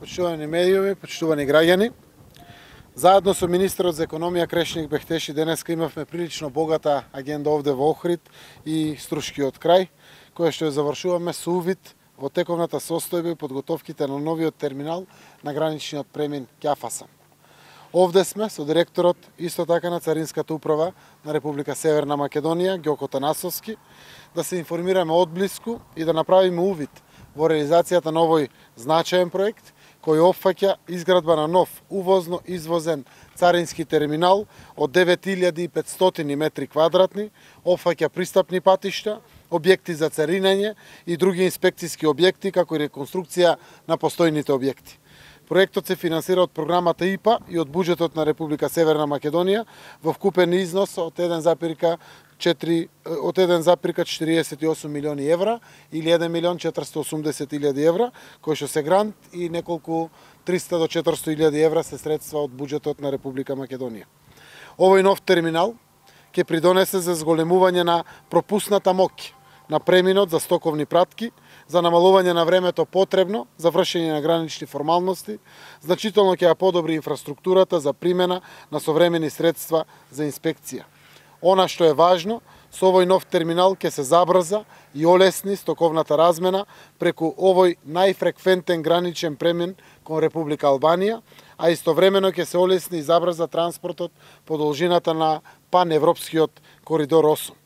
почитувани медиуми, почитувани граѓани. Заедно со министерот за економија Крешник Бехтеши денеска имавме прилично богата агенда овде во Охрид и Струшкиот крај, која што ја завршуваме со увид во тековната состојба и подготовките на новиот терминал на граничниот премин Ќафасан. Овде сме со директорот исто така на Царинската управа на Република Северна Македонија, Ѓоко Танасовски, да се информираме одблиску и да направиме увид во реализацијата на овој значаен проект, кој опфаќа изградба на нов увозно-извозен царински терминал од 9500 метри квадратни, опфаќа пристапни патишта, објекти за царинење и други инспекцијски објекти, како и реконструкција на постојните објекти. Проектот се финансира од програмата ИПА и од буџетот на Република Северна Македонија во вкупен износ од 1,48 милиони евра или 1.480.000 евра, кои што се грант и неколку 300 до 400.000 евра се средства од буџетот на Република Македонија. Овој нов терминал ќе придонесе за зголемување на пропусната моќ на преминот за стоковни пратки, за намалување на времето потребно за вршење на гранични формалности, значително ќе ја подобри инфраструктурата за примена на современи средства за инспекција. Она што е важно, со овој нов терминал ќе се забрза и олесни стоковната размена преку овој најфреквентен граничен премин кон Република Албанија, а истовремено ќе се олесни и забрза транспортот по должината на паневропскиот коридор 8.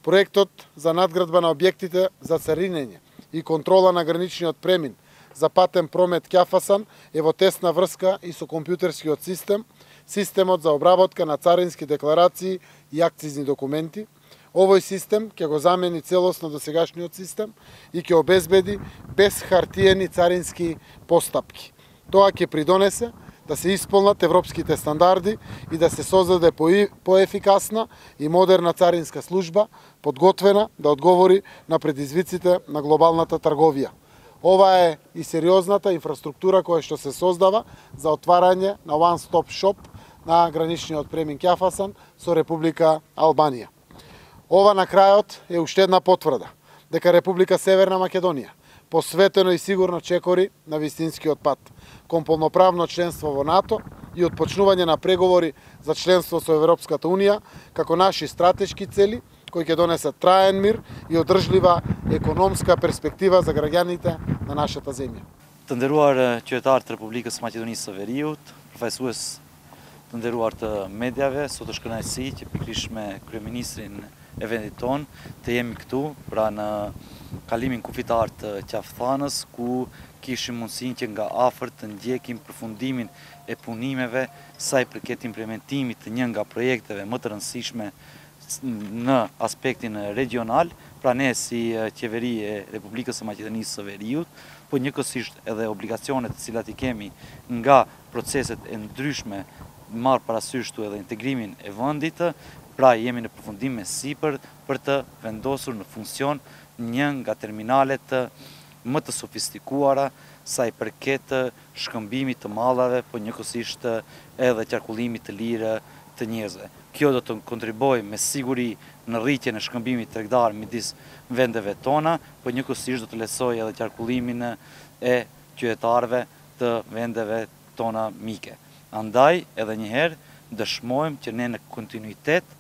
Проектот за надградба на објектите за царинење и контрола на граничниот премин за патен промет Ќафасан е во тесна врска и со компјутерскиот систем, системот за обработка на царински декларации и акцизни документи. Овој систем ќе го замени целосно досегашниот систем и ќе обезбеди без хартиени царински постапки. Тоа ќе придонесе да се исполнат европските стандарди и да се создаде поефикасна и модерна царинска служба, подготвена да одговори на предизвиците на глобалната трговија. Ова е и сериозната инфраструктура која што се создава за отварање на one-stop shop на граничниот премин Ќафасан со Република Албанија. Ова на крајот е уште една потврда дека Република Северна Македонија посветено и сигурно чекори на вистинскиот пат кон полноправно членство во НАТО и отпочнување на преговори за членство со Европската Унија како наши стратешки цели кои ќе донесат траен мир и одржлива економска перспектива за граѓаните на нашата земја. Të nderuar qytetarë të Republikës Maqedonisë së Veriut, përfaqësues të nderuar të medjave, sot është kënaqësi që pikërisht me kryeministrin e vendit ton të jemi këtu pra në kalimin kufitar të Ќafthanës, ku kishim mundësinë që nga afër të ndjekim përfundimin e punimeve sa i përket implementimit të një nga projekteve më të rëndësishme në aspektin regional, pra ne si qeveri e Republikës së Maqedonisë së Veriut, po njëkohësisht edhe obligacionet të cilat i kemi nga proceset e ndryshme marrë parasysh këtu edhe integrimin e vendit, pra jemi në përfundim me sipër për të vendosur në funksion një nga terminalet më të sofistikuara sa i përket shkëmbimit të mallave, po njëkohësisht edhe qarkullimit të lirë të njerëzve. Kjo do të kontribojë me siguri në rritjen e shkëmbimit tregtar midis vendeve tona, po njëkohësisht do të lehtësojë edhe qarkullimin e qytetarëve të vendeve tona mike. Andaj, edhe një herë, dëshmojmë që ne në kontinuitet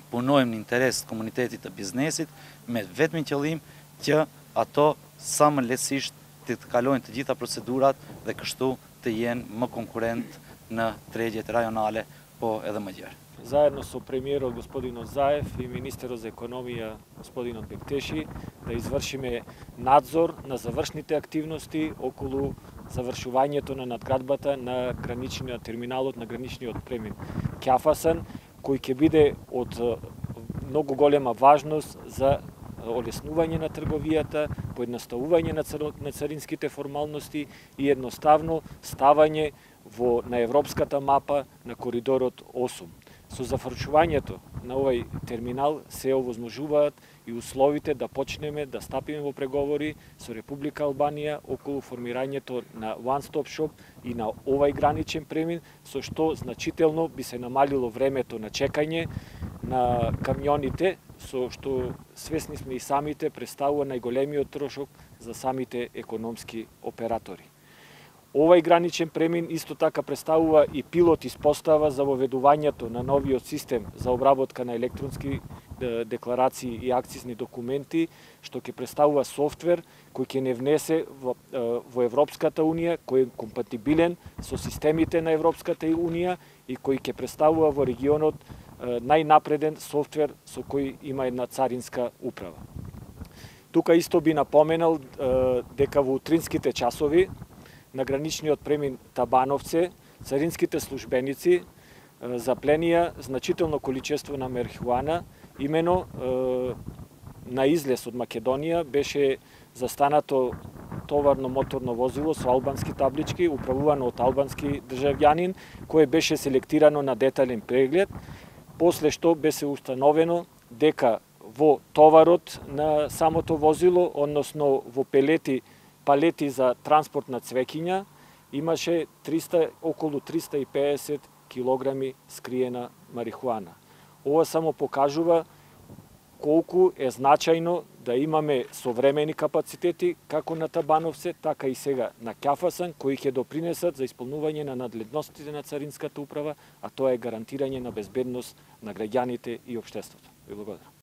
punojmë në interes të komunitetit të biznesit me vetëm qëllim që ato sa më lehtësisht të kalojnë të gjitha procedurat dhe kështu të jenë më konkurent në tregjet rajonale, po edhe më gjerë. Заедно со премиерот господинот Заев и министерот за економија господинот Бектеши да извршиме надзор на завршните активности околу завршувањето на надградбата на граничниот терминалот на граничниот премин Ќафасан, кој ќе биде од многу голема важност за олеснување на трговијата, поедноставување на царинските формалности и едноставно ставање на европската мапа на коридорот 8. Со завршувањето на овој терминал се овозможуваат и условите да почнеме да стапиме во преговори со Република Албанија околу формирањето на one-stop shop и на овај граничен премин, со што значително би се намалило времето на чекање на камионите, со што свесни сме и самите представува најголемиот трошок за самите економски оператори. Овај граничен премин исто така представува и пилот испостава за воведувањето на новиот систем за обработка на електронски декларации и акцизни документи, што ќе представува софтвер кој ќе не внесе во Европската Унија, кој е компатибилен со системите на Европската Унија и кој ќе представува во регионот најнапреден софтвер со кој има една царинска управа. Тука исто би напоменал дека во утринските часови на граничниот премин Табановце, царинските службеници запленија значително количество на марихуана. Имено на излез од Македонија беше застанато товарно моторно возило со албански таблички, управувано од албански државјанин, кое беше селектирано на детален преглед, после што беше установено дека во товарот на самото возило, односно во палети за транспорт на цвеќиња, имаше околу 350 килограми скриена марихуана. Ова само покажува колку е значајно да имаме современи капацитети, како на Табановце, така и сега на Ќафасан, кои ќе допринесат за исполнување на надледностите на Царинската управа, а тоа е гарантирање на безбедност на граѓаните и општеството. Ви благодарам.